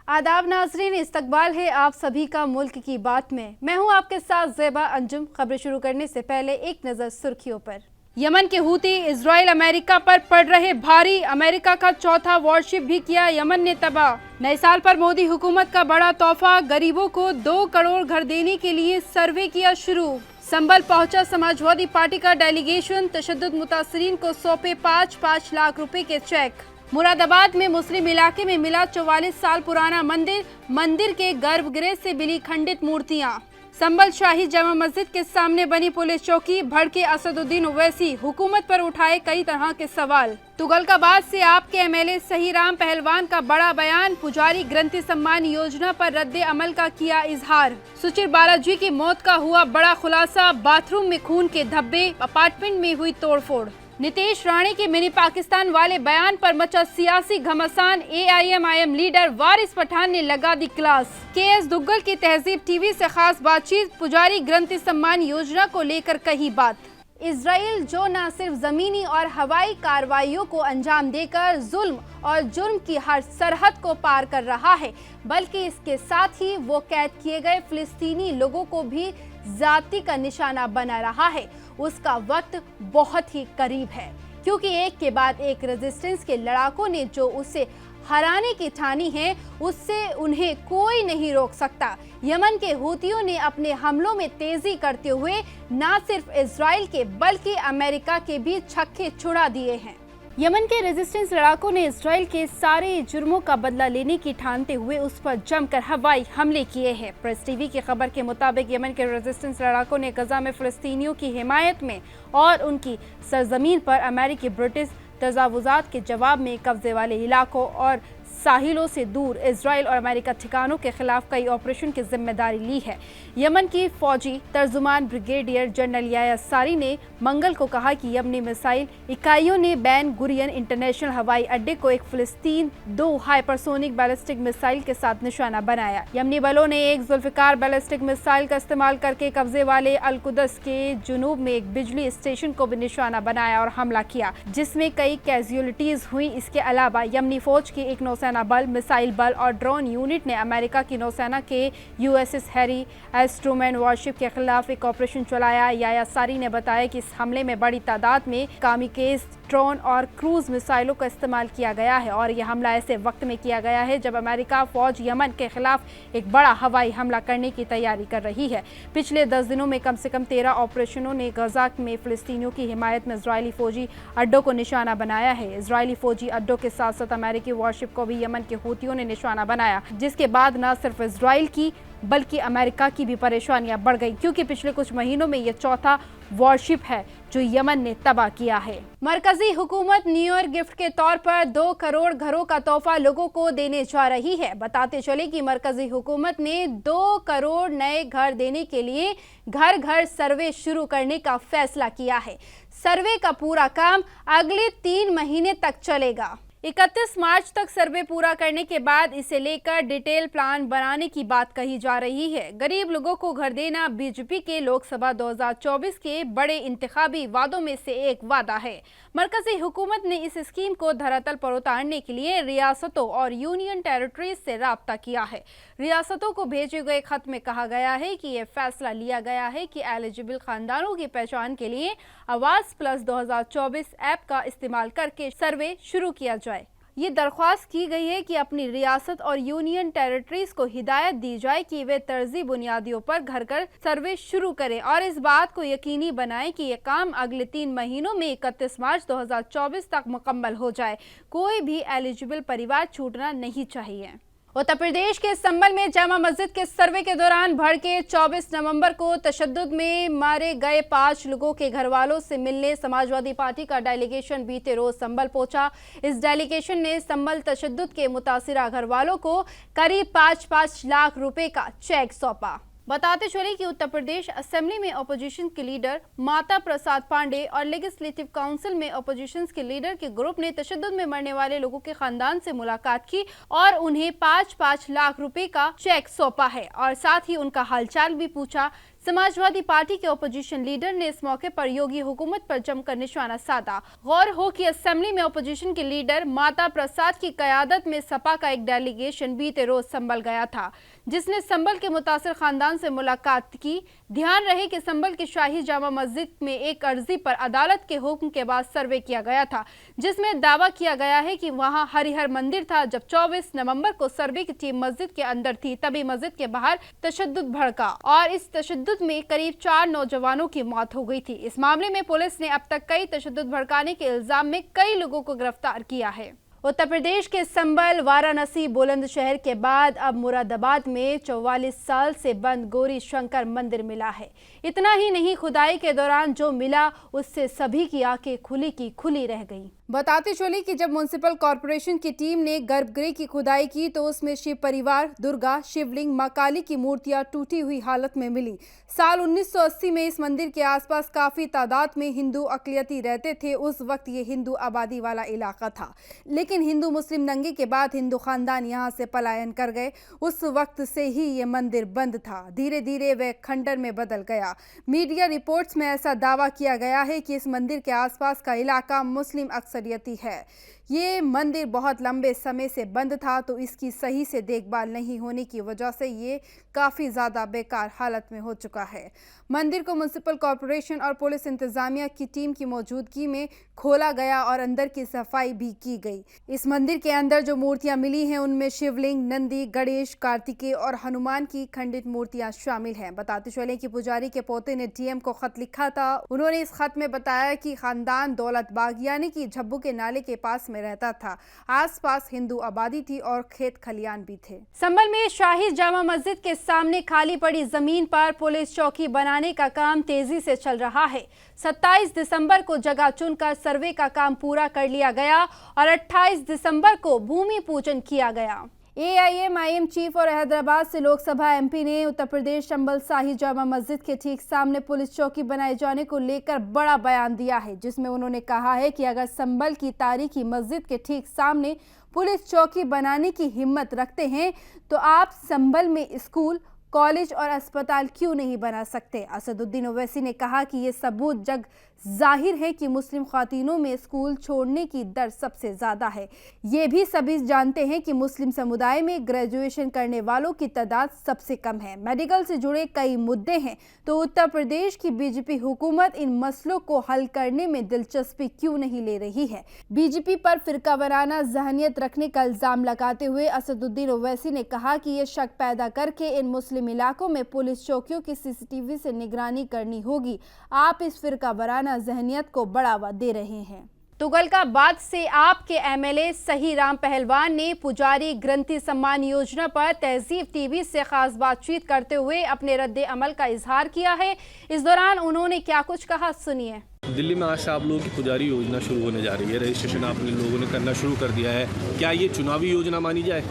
आदाब नाजरीन, इस्तकबाल है आप सभी का मुल्क की बात में। मैं हूं आपके साथ ज़ेबा अंजुम। खबरें शुरू करने से पहले एक नज़र सुर्खियों पर। यमन के हूती इजराइल अमेरिका पर पड़ रहे भारी। अमेरिका का चौथा वॉरशिप भी किया यमन ने तबाह। नए साल पर मोदी हुकूमत का बड़ा तोहफा, गरीबों को 2 करोड़ घर देने के लिए सर्वे किया शुरू। संभल पहुंचा समाजवादी पार्टी का डेलीगेशन, तशद्दुद मुतासरीन को सौंपे 5-5 लाख रुपए के चेक। मुरादाबाद में मुस्लिम इलाके में मिला 44 साल पुराना मंदिर के गर्भगृह से मिली खंडित मूर्तियां। संभल शाही जमा मस्जिद के सामने बनी पुलिस चौकी, भड़के असदुद्दीन ओवैसी, हुकूमत पर उठाए कई तरह के सवाल। तुगलकाबाद से आपके एमएलए सहीराम पहलवान का बड़ा बयान, पुजारी ग्रंथि सम्मान योजना पर रद्दे अमल का किया इजहार। सुचिर बालाजी की मौत का हुआ बड़ा खुलासा, बाथरूम में खून के धब्बे, अपार्टमेंट में हुई तोड़फोड़। नीतीश राणे के मिनी पाकिस्तान वाले बयान पर मचा सियासी घमासान, एआईएमआईएम लीडर वारिस पठान ने लगा दी क्लास। केएस दुग्गल की तहजीब टीवी से खास बातचीत, पुजारी ग्रंथि सम्मान योजना को लेकर कही बात। इजराइल जो न सिर्फ जमीनी और हवाई कार्रवाइयों को अंजाम देकर जुल्म और जुर्म की हर सरहद को पार कर रहा है, बल्कि इसके साथ ही वो कैद किए गए फिलिस्तीनी लोगों को भी जाति का निशाना बना रहा है। उसका वक्त बहुत ही करीब है, क्योंकि एक के बाद एक रेजिस्टेंस के लड़ाकों ने जो उसे हराने की ठानी है, उससे उन्हें कोई नहीं रोक सकता। यमन के हूतियों ने अपने हमलों में तेजी करते हुए न सिर्फ इजराइल के बल्कि अमेरिका के भी छक्के छुड़ा दिए हैं। यमन के रेजिस्टेंस लड़ाकों ने इजराइल के सारे जुर्मों का बदला लेने की ठानते हुए उस पर जमकर हवाई हमले किए हैं। प्रेस टीवी की खबर के मुताबिक यमन के रेजिस्टेंस लड़ाकों ने गजा में फिलिस्तीनियों की हिमायत में और उनकी सरजमीन पर अमेरिकी ब्रिटिश तजावुजात के जवाब में कब्जे वाले इलाकों और साहिलों से दूर इजराइल और अमेरिका ठिकानों के खिलाफ कई ऑपरेशन की जिम्मेदारी ली है। यमन की फौजी तर्जुमान ब्रिगेडियर जनरल याया सारी ने मंगल को कहा कि यमनी मिसाइल इकाइयों ने बैन गुरियन इंटरनेशनल हवाई अड्डे को एक फिलिस्तीन 2 हाइपरसोनिक बैलिस्टिक मिसाइल के साथ निशाना बनाया। यमनी बलों ने एक जुल्फिकार बैलिस्टिक मिसाइल का इस्तेमाल करके कब्जे वाले अलकुदस के जुनूब में एक बिजली स्टेशन को भी निशाना बनाया और हमला किया, जिसमें कई कैजुअलिटीज हुई। इसके अलावा यमनी फौज की एक नौसेना बल, मिसाइल बल और ड्रोन यूनिट ने अमेरिका की नौसेना के USS Harry S Trueman worship के खिलाफ एक ऑपरेशन चलाया। याया सारी ने बताया कि इस हमले में बड़ी तादाद में कामिकेज ड्रोन और क्रूज मिसाइलों का इस्तेमाल किया गया है और यह हमला ऐसे वक्त में किया गया है जब अमेरिका फौज यमन के खिलाफ एक बड़ा हवाई हमला करने की तैयारी कर रही है। पिछले 10 दिनों में कम से कम 13 ऑपरेशनों ने गजा में फिलिस्तीनियों की हिमायत में इजरायली फौजी अड्डों को निशाना बनाया है। इजरायली फौजी अड्डों के साथ साथ अमेरिकी वॉरशिप को भी यमन के हूतियों ने निशाना बनाया, जिसके बाद न सिर्फ इजराइल की बल्कि अमेरिका की भी परेशानियां बढ़ गई, क्योंकि पिछले कुछ महीनों में यह चौथा वॉरशिप है जो यमन ने तबाह किया है। मरकजी हुकूमत न्यू ईयर गिफ्ट के तौर पर 2 करोड़ घरों का तोहफा लोगों को देने जा रही है। बताते चले कि मरकजी हुकूमत ने 2 करोड़ नए घर देने के लिए घर घर सर्वे शुरू करने का फैसला किया है। सर्वे का पूरा काम अगले 3 महीने तक चलेगा। 31 मार्च तक सर्वे पूरा करने के बाद इसे लेकर डिटेल प्लान बनाने की बात कही जा रही है। गरीब लोगों को घर देना बीजेपी के लोकसभा 2024 के बड़े इंतखाबी वादों में से एक वादा है। मरकजी हुकूमत ने इस स्कीम को धरातल पर उतारने के लिए रियासतों और यूनियन टेरिटरीज से राब्ता किया है। रियासतों को भेजे गए खत में कहा गया है कि यह फैसला लिया गया है कि एलिजिबल खानदानों की पहचान के लिए आवास प्लस 2024 ऐप का इस्तेमाल करके सर्वे शुरू किया जाए। ये दरख्वास्त की गई है कि अपनी रियासत और यूनियन टेरिटरीज को हिदायत दी जाए कि वे तर्जी बुनियादियों पर घर घर सर्वे शुरू करें और इस बात को यकीनी बनाएं कि यह काम अगले 3 महीनों में 31 मार्च 2024 तक मुकम्मल हो जाए। कोई भी एलिजिबल परिवार छूटना नहीं चाहिए। उत्तर प्रदेश के संभल में जामा मस्जिद के सर्वे के दौरान भड़के 24 नवंबर को तशद्दुद में मारे गए 5 लोगों के घर वालों से मिलने समाजवादी पार्टी का डेलीगेशन बीते रोज संभल पहुंचा। इस डेलीगेशन ने संभल तशद्दुद के मुतासिरा घर वालों को करीब 5-5 लाख रुपए का चेक सौंपा। बताते चले कि उत्तर प्रदेश असेंबली में अपोजिशन के लीडर माता प्रसाद पांडे और लेजिस्लेटिव काउंसिल में अपोजिशन के लीडर के ग्रुप ने तशद्दुद में मरने वाले लोगों के खानदान से मुलाकात की और उन्हें 5-5 लाख रुपए का चेक सौंपा है और साथ ही उनका हालचाल भी पूछा। समाजवादी पार्टी के ओपोजिशन लीडर ने इस मौके पर योगी हुकूमत पर जमकर निशाना साधा। गौर हो कि असेंबली में ओपोजिशन के लीडर माता प्रसाद की क़यादत में सपा का एक डेलीगेशन बीते रोज संभल गया था, जिसने संभल के मुतासिर खानदान से मुलाकात की। ध्यान रहे कि संभल की शाही जामा मस्जिद में एक अर्जी पर अदालत के हुक्म के बाद सर्वे किया गया था, जिसमें दावा किया गया है कि वहां हरिहर मंदिर था। जब 24 नवंबर को सर्वे की टीम मस्जिद के अंदर थी, तभी मस्जिद के बाहर तशद्दुद भड़का और इस तशद्दुद में करीब 4 नौजवानों की मौत हो गई थी। इस मामले में पुलिस ने अब तक कई तशद्दुद भड़काने के इल्जाम में कई लोगों को गिरफ्तार किया है। उत्तर प्रदेश के संभल, वाराणसी, बुलंदशहर के बाद अब मुरादाबाद में 44 साल से बंद गौरी शंकर मंदिर मिला है। इतना ही नहीं, खुदाई के दौरान जो मिला उससे सभी की आंखें खुली की खुली रह गईं। बताते चले कि जब म्युनिसिपल कॉरपोरेशन की टीम ने गर्भगृह की खुदाई की तो उसमें शिव परिवार, दुर्गा, शिवलिंग, मां काली की मूर्तियां टूटी हुई हालत में मिली। साल 1980 में इस मंदिर के आसपास काफी तादाद में हिंदू अकलियती रहते थे। उस वक्त ये हिंदू आबादी वाला इलाका था, लेकिन हिंदू मुस्लिम दंगे के बाद हिंदू खानदान यहाँ से पलायन कर गए। उस वक्त से ही ये मंदिर बंद था। धीरे धीरे वह खंडर में बदल गया। मीडिया रिपोर्ट्स में ऐसा दावा किया गया है कि इस मंदिर के आसपास का इलाका मुस्लिम अक्सरियती है। ये मंदिर बहुत लंबे समय से बंद था, तो इसकी सही से देखभाल नहीं होने की वजह से ये काफ़ी ज़्यादा बेकार हालत में हो चुका है। मंदिर को म्युनिसिपल कॉरपोरेशन और पुलिस इंतजामिया की टीम की मौजूदगी में खोला गया और अंदर की सफाई भी की गई। इस मंदिर के अंदर जो मूर्तियां मिली हैं उनमें शिवलिंग, नंदी, गणेश, कार्तिकेय और हनुमान की खंडित मूर्तियां शामिल हैं। बताते चले कि पुजारी के पोते ने डीएम को खत लिखा था। उन्होंने इस खत में बताया कि खानदान दौलत बाग यानी कि झब्बू के नाले के पास में रहता था। आसपास हिंदू आबादी थी और खेत खलियान भी थे। संभल में शाही जामा मस्जिद के सामने खाली पड़ी जमीन पर पुलिस चौकी बनाने का काम तेजी से चल रहा है। 27 दिसंबर को जगह चुनकर सर्वे का काम पूरा कर लिया गया और 28 दिसंबर को भूमि पूजन किया गया। AIM चीफ और हैदराबाद से लोकसभा MP ने उत्तर प्रदेश संभल शाही जामा मस्जिद के ठीक सामने पुलिस चौकी बनाए जाने को लेकर बड़ा बयान दिया है, जिसमें उन्होंने कहा है कि अगर संभल की तारीखी मस्जिद के ठीक सामने पुलिस चौकी बनाने की हिम्मत रखते हैं तो आप संभल में स्कूल, कॉलेज और अस्पताल क्यों नहीं बना सकते। असदुद्दीन ओवैसी ने कहा कि ये सबूत जग जाहिर है कि मुस्लिम ख्वातीनों में स्कूल छोड़ने की दर सबसे ज़्यादा है। ये भी सभी जानते हैं कि मुस्लिम समुदाय में ग्रेजुएशन करने वालों की तादाद सबसे कम है। मेडिकल से जुड़े कई मुद्दे हैं, तो उत्तर प्रदेश की बीजेपी हुकूमत इन मसलों को हल करने में दिलचस्पी क्यों नहीं ले रही है। बीजेपी पर फिरका वाराना ज़हनियत रखने का इल्ज़ाम लगाते हुए असदुद्दीन ओवैसी ने कहा कि ये शक पैदा करके इन मुस्लिम इलाकों में पुलिस चौकियों की CCTV से निगरानी करनी होगी। आप इस फिरका वाराना ज़हनियत को बढ़ावा दे रहे हैं। तुगलकाबाद से आपके MLA सही राम पहलवान ने पुजारी ग्रंथी सम्मान योजना पर तहजीब TV से खास बातचीत करते हुए अपने रद्द अमल का इजहार किया है। इस दौरान उन्होंने क्या कुछ कहा, सुनिए। दिल्ली में आज से आप लोगों की पुजारी योजना शुरू होने जा रही है। रजिस्ट्रेशन आपने लोगों ने करना शुरू कर दिया है। क्या ये चुनावी योजना मानी जाए?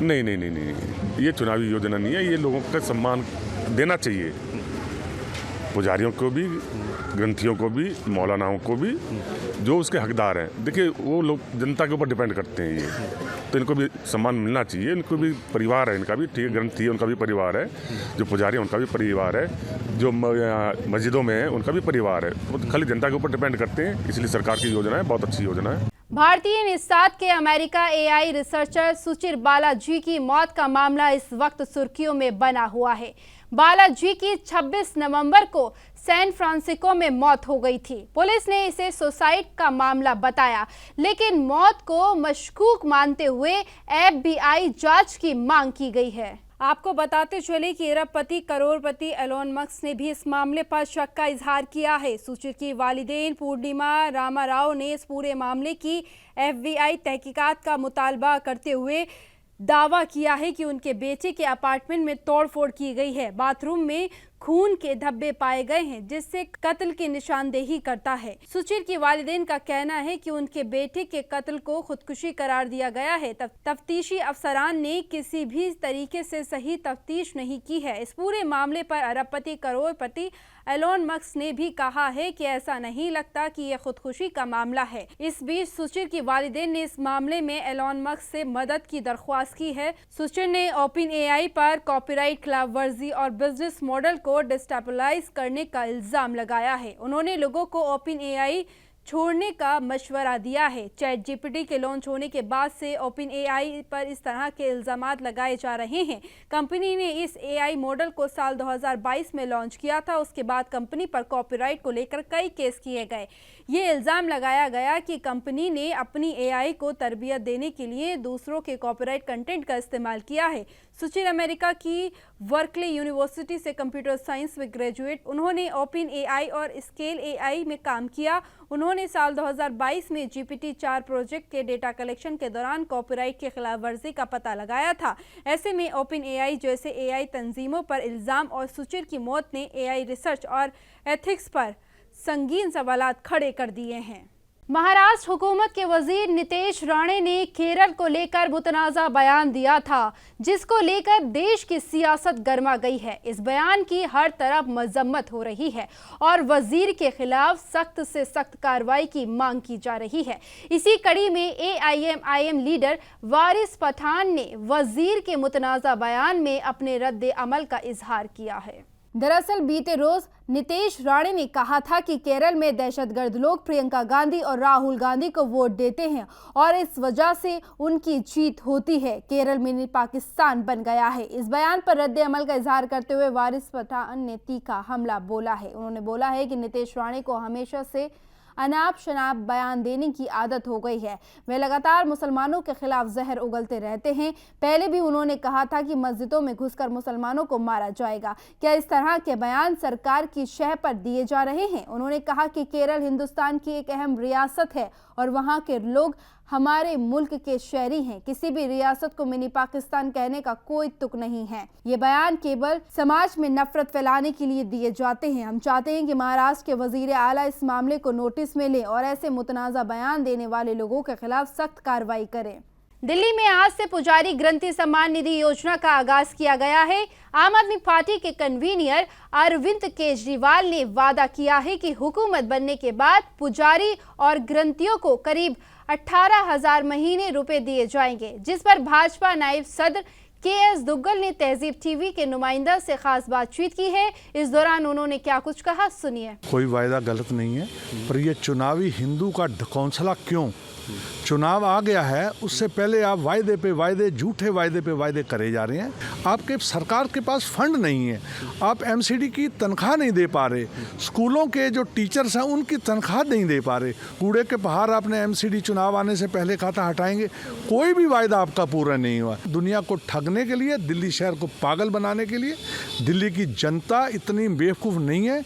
नहीं, ये चुनावी योजना नहीं है। ये लोगों का सम्मान देना चाहिए, पुजारियों को भी, ग्रंथियों को भी, मौलानाओं को भी, जो उसके हकदार हैं। देखिए, वो लोग जनता के ऊपर डिपेंड करते हैं, ये तो इनको भी सम्मान मिलना चाहिए। इनको भी परिवार है, इनका भी, ठीक है, ग्रंथी है उनका भी परिवार है, जो पुजारी है उनका भी परिवार है, जो मस्जिदों में है उनका भी परिवार है। वो खाली जनता के ऊपर डिपेंड करते हैं, इसलिए सरकार की योजना है, बहुत अच्छी योजना है। भारतीय निषाद के अमेरिका AI रिसर्चर सुचिर बालाजी की मौत का मामला इस वक्त सुर्खियों में बना हुआ है। बालाजी की 26 नवंबर को सैन फ्रांसिस्को में मौत हो गई थी। पुलिस ने इसे सुसाइड का मामला बताया, लेकिन मौत को मशकूक मानते हुए FBI जांच की मांग की गई है। आपको बताते चले कि अरबपति करोड़पति एलोन मस्क ने भी इस मामले पर शक का इजहार किया है। सुचिर की वालिदैन पूर्णिमा रामाराव ने इस पूरे मामले की FBI तहकीकात का मुतालबा करते हुए दावा किया है कि उनके बेटे के अपार्टमेंट में तोड़फोड़ की गई है। बाथरूम में खून के धब्बे पाए गए हैं, जिससे कत्ल की निशानदेही करता है। सुचिर की वालिदैन का कहना है कि उनके बेटे के कत्ल को खुदकुशी करार दिया गया है। तफ्तीशी अफसरान ने किसी भी तरीके से सही तफ्तीश नहीं की है। इस पूरे मामले पर अरबपति करोड़पति एलोन मस्क ने भी कहा है कि ऐसा नहीं लगता कि यह खुदकुशी का मामला है। इस बीच सुचिर की वालिदैन ने इस मामले में एलोन मस्क से मदद की दरख्वास्त की है। सुचिर ने ओपन एआई पर कॉपीराइट खिलाफ वर्जी और बिजनेस मॉडल को डिस्टेबलाइज करने का इल्जाम लगाया है। उन्होंने लोगों को ओपन एआई छोड़ने का मशवरा दिया है। चैट जीपीटी के लॉन्च होने के बाद से ओपन एआई पर इस तरह के इल्जामात लगाए जा रहे हैं। कंपनी ने इस एआई मॉडल को साल 2022 में लॉन्च किया था। उसके बाद कंपनी पर कॉपीराइट को लेकर कई केस किए गए। ये इल्ज़ाम लगाया गया कि कंपनी ने अपनी एआई को तरबियत देने के लिए दूसरों के कॉपीराइट कंटेंट का इस्तेमाल किया है। सुचिर अमेरिका की वर्कले यूनिवर्सिटी से कंप्यूटर साइंस में ग्रेजुएट। उन्होंने ओपन एआई और स्केल एआई में काम किया। उन्होंने साल 2022 में GPT-4 प्रोजेक्ट के डेटा कलेक्शन के दौरान कॉपीराइट के खिलाफ वर्जी का पता लगाया था। ऐसे में ओपन एआई जैसे एआई तंजीमों पर इल्ज़ाम और सुचिर की मौत ने एआई रिसर्च और एथिक्स पर संगीन सवालात खड़े कर दिए हैं। महाराष्ट्र हुकूमत के वजीर नितेश राणे ने केरल को लेकर मुतनाज़ा बयान दिया था, जिसको लेकर देश की सियासत गर्मा गई है। इस बयान की हर तरफ मजम्मत हो रही है और वजीर के खिलाफ सख्त से सख्त कार्रवाई की मांग की जा रही है। इसी कड़ी में AIM लीडर वारिस पठान ने वजीर के मुतनाज़ा बयान में अपने रद्द अमल का इजहार किया है। दरअसल बीते रोज नितेश राणे ने कहा था कि केरल में दहशतगर्द लोग प्रियंका गांधी और राहुल गांधी को वोट देते हैं और इस वजह से उनकी जीत होती है। केरल मिनी पाकिस्तान बन गया है। इस बयान पर रद्द अमल का इजहार करते हुए वारिस पठान ने तीखा हमला बोला है। उन्होंने बोला है कि नितेश राणे को हमेशा से अनाप शनाप बयान देने की आदत हो गई है। वे लगातार मुसलमानों के खिलाफ जहर उगलते रहते हैं। पहले भी उन्होंने कहा था कि मस्जिदों में घुसकर मुसलमानों को मारा जाएगा। क्या इस तरह के बयान सरकार की शह पर दिए जा रहे हैं? उन्होंने कहा कि केरल हिंदुस्तान की एक अहम रियासत है और वहाँ के लोग हमारे मुल्क के शहरी हैं। किसी भी रियासत को मिनी पाकिस्तान कहने का कोई तुक नहीं है। ये बयान केवल समाज में नफरत फैलाने के लिए दिए जाते हैं। हम चाहते हैं कि महाराष्ट्र के वजीर आला इस मामले को नोटिस में लें और ऐसे मुतनाज़ा बयान देने वाले लोगों के खिलाफ सख्त कार्रवाई करें। दिल्ली में आज से पुजारी ग्रंथी सम्मान निधि योजना का आगाज किया गया है। आम आदमी पार्टी के कन्वीनर अरविंद केजरीवाल ने वादा किया है कि हुकूमत बनने के बाद पुजारी और ग्रंथियों को करीब 18,000 महीने रुपए दिए जाएंगे, जिस पर भाजपा नायब सदर KS दुग्गल ने तहजीब टीवी के नुमाइंदा से खास बातचीत की है। इस दौरान उन्होंने क्या कुछ कहा, सुनिए। कोई वायदा गलत नहीं है, पर ये चुनावी हिंदू का ढकोंसला क्यों? चुनाव आ गया है, उससे पहले आप वायदे पे वायदे, झूठे वायदे पे वायदे करे जा रहे हैं। आपके सरकार के पास फंड नहीं है, आप MCD की तनख्वाह नहीं दे पा रहे, स्कूलों के जो टीचर्स हैं उनकी तनख्वाह नहीं दे पा रहे। कूड़े के पहाड़ आपने MCD चुनाव आने से पहले कहा था हटाएंगे, कोई भी वायदा आपका पूरा नहीं हुआ। दुनिया को ठगने के लिए, दिल्ली शहर को पागल बनाने के लिए दिल्ली की जनता इतनी बेवकूफ़ नहीं है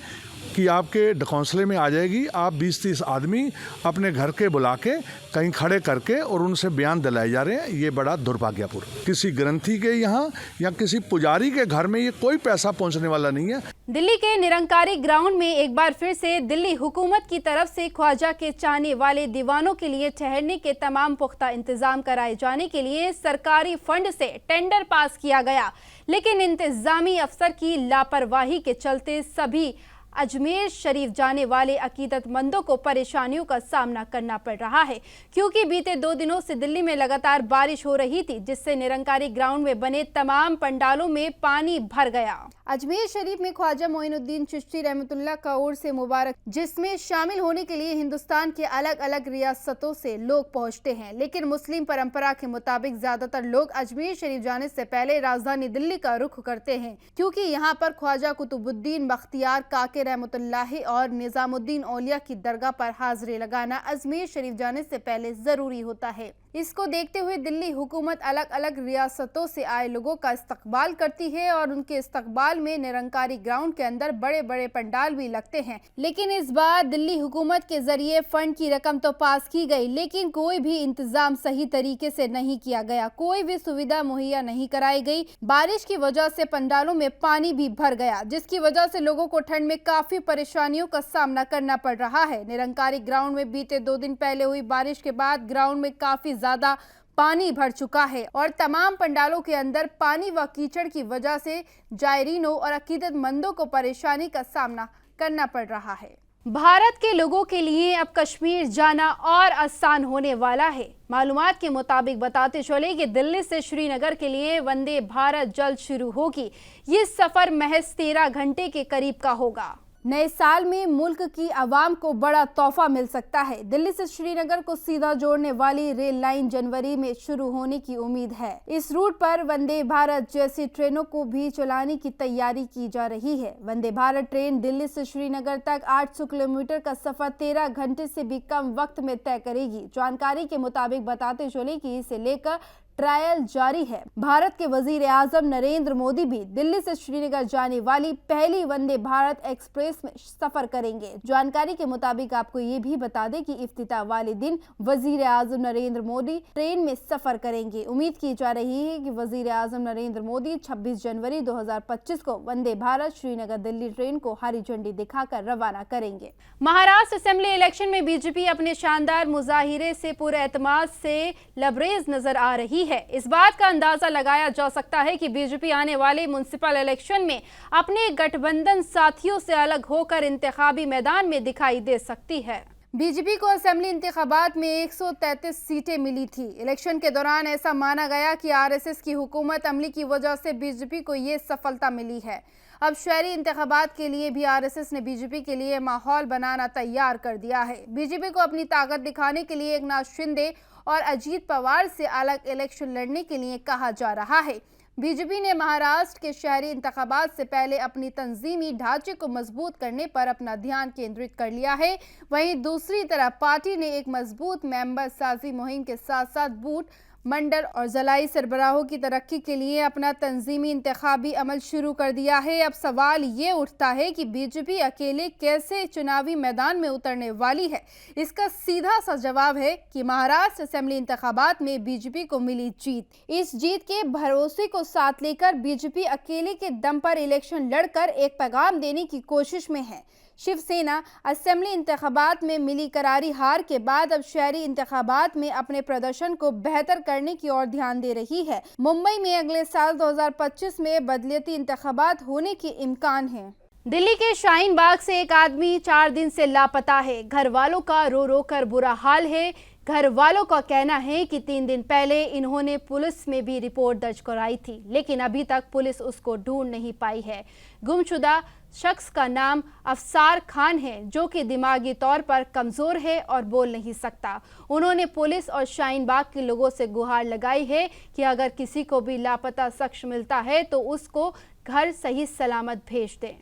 कि आपके ढकौंसले में आ जाएगी। आप 20-30 आदमी अपने घर के बुला के कहीं खड़े करके और उनसे बयान दिलाए जा रहे हैं। ये बड़ा दुर्भाग्यपूर्ण। किसी ग्रंथी के यहाँ या किसी पुजारी के घर में ये कोई पैसा पहुँचने वाला नहीं है। दिल्ली के निरंकारी ग्राउंड में एक बार फिर से दिल्ली हुकूमत की तरफ से ख्वाजा के चाहने वाले दीवानों के लिए ठहरने के तमाम पुख्ता इंतजाम कराए जाने के लिए सरकारी फंड से टेंडर पास किया गया, लेकिन इंतजामी अफसर की लापरवाही के चलते सभी अजमेर शरीफ जाने वाले अकीदतमंदों को परेशानियों का सामना करना पड़ रहा है, क्योंकि बीते 2 दिनों से दिल्ली में लगातार बारिश हो रही थी, जिससे निरंकारी ग्राउंड में बने तमाम पंडालों में पानी भर गया। अजमेर शरीफ में ख्वाजा मोइनुद्दीन चिश्ती रहमतुल्लाह का उर्स मुबारक, जिसमें शामिल होने के लिए हिंदुस्तान के अलग अलग रियासतों से लोग पहुंचते हैं, लेकिन मुस्लिम परंपरा के मुताबिक ज्यादातर लोग अजमेर शरीफ जाने से पहले राजधानी दिल्ली का रुख करते हैं, क्योंकि यहाँ पर ख्वाजा कुतुबुद्दीन बख्तियार काके रहमतुल्लाह और निजामुद्दीन औलिया की दरगाह पर हाजिरी लगाना अजमेर शरीफ जाने से पहले जरूरी होता है। इसको देखते हुए दिल्ली हुकूमत अलग अलग रियासतों से आए लोगों का इस्तकबाल करती है और उनके इस्तकबाल में निरंकारी ग्राउंड के अंदर बड़े बड़े पंडाल भी लगते हैं। लेकिन इस बार दिल्ली हुकूमत के जरिए फंड की रकम तो पास की गई, लेकिन कोई भी इंतजाम सही तरीके से नहीं किया गया, कोई भी सुविधा मुहैया नहीं कराई गई। बारिश की वजह से पंडालों में पानी भी भर गया, जिसकी वजह से लोगों को ठंड में काफी परेशानियों का सामना करना पड़ रहा है। निरंकारी ग्राउंड में बीते 2 दिन पहले हुई बारिश के बाद ग्राउंड में काफी ज्यादा पानी भर चुका है और तमाम पंडालों के अंदर पानी व कीचड़ की वजह से जायरीनों और अकीदतमंदों को परेशानी का सामना करना पड़ रहा है। भारत के लोगों के लिए अब कश्मीर जाना और आसान होने वाला है। मालूमात के मुताबिक बताते चले कि दिल्ली से श्रीनगर के लिए वंदे भारत जल्द शुरू होगी। ये सफर महज 13 घंटे के करीब का होगा। नए साल में मुल्क की आवाम को बड़ा तोहफा मिल सकता है। दिल्ली से श्रीनगर को सीधा जोड़ने वाली रेल लाइन जनवरी में शुरू होने की उम्मीद है। इस रूट पर वंदे भारत जैसी ट्रेनों को भी चलाने की तैयारी की जा रही है। वंदे भारत ट्रेन दिल्ली से श्रीनगर तक 800 किलोमीटर का सफर 13 घंटे से भी कम वक्त में तय करेगी। जानकारी के मुताबिक बताते चले कि इसे लेकर ट्रायल जारी है। भारत के वजीर आजम नरेंद्र मोदी भी दिल्ली से श्रीनगर जाने वाली पहली वंदे भारत एक्सप्रेस में सफर करेंगे। जानकारी के मुताबिक आपको ये भी बता दें कि इफ्तिताह वाले दिन वजीर आजम नरेंद्र मोदी ट्रेन में सफर करेंगे। उम्मीद की जा रही है कि वजीर आजम नरेंद्र मोदी 26 जनवरी 2025 को वंदे भारत श्रीनगर दिल्ली ट्रेन को हरी झंडी दिखाकर रवाना करेंगे। महाराष्ट्र असेंबली इलेक्शन में बीजेपी अपने शानदार मुजाहिरे से पूरे एतमाद से लबरेज नजर आ रही है। इस बात का अंदाजा लगाया जा सकता है कि बीजेपी आने वाले म्युनिसिपल इलेक्शन में अपने गठबंधन साथियों से अलग होकर इंतखाबी मैदान में दिखाई दे सकती है। बीजेपी को असेंबली इंतखाबात में 133 सीटें मिली थी। इलेक्शन के दौरान ऐसा माना गया कि आरएसएस की हुकूमत अमली की वजह से बीजेपी को ये सफलता मिली है। अब शहरी इंतखाबात के लिए भी आरएसएस ने बीजेपी के लिए माहौल बनाना तैयार कर दिया है। बीजेपी को अपनी ताकत दिखाने के लिए एकनाथ शिंदे और अजीत पवार से अलग इलेक्शन लड़ने के लिए कहा जा रहा है। बीजेपी ने महाराष्ट्र के शहरी इंतखाबात से पहले अपनी तंजीमी ढांचे को मजबूत करने पर अपना ध्यान केंद्रित कर लिया है। वहीं दूसरी तरफ पार्टी ने एक मजबूत मेंबर साजी मुहिम के साथ साथ बूथ मंडल और जलाई सरबराहों की तरक्की के लिए अपना तंजीमी इंतखाबी अमल शुरू कर दिया है। अब सवाल ये उठता है कि बीजेपी अकेले कैसे चुनावी मैदान में उतरने वाली है। इसका सीधा सा जवाब है कि महाराष्ट्र असेंबली इंतखाबात में बीजेपी को मिली जीत। इस जीत के भरोसे को साथ लेकर बीजेपी अकेले के दम पर इलेक्शन लड़कर एक पैगाम देने की कोशिश में है। शिवसेना असेंबली इंतखाबात में मिली करारी हार के बाद अब शहरी इंतखाबात में अपने प्रदर्शन को बेहतर करने की ओर ध्यान दे रही है। मुंबई में अगले साल 2025 में बदलियती इंतखाबात होने के इम्कान है। दिल्ली के शाहीन बाग से एक आदमी 4 दिन से लापता है। घर वालों का रो रो कर बुरा हाल है। घर वालों का कहना है कि 3 दिन पहले इन्होंने पुलिस में भी रिपोर्ट दर्ज कराई थी, लेकिन अभी तक पुलिस उसको ढूंढ नहीं पाई है। गुमशुदा शख्स का नाम अफसार खान है, जो कि दिमागी तौर पर कमज़ोर है और बोल नहीं सकता। उन्होंने पुलिस और शाहीन बाग के लोगों से गुहार लगाई है कि अगर किसी को भी लापता शख्स मिलता है तो उसको घर सही सलामत भेज दें।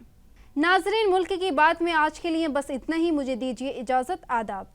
नाजरीन, मुल्क की बात में आज के लिए बस इतना ही। मुझे दीजिए इजाज़त। आदाब।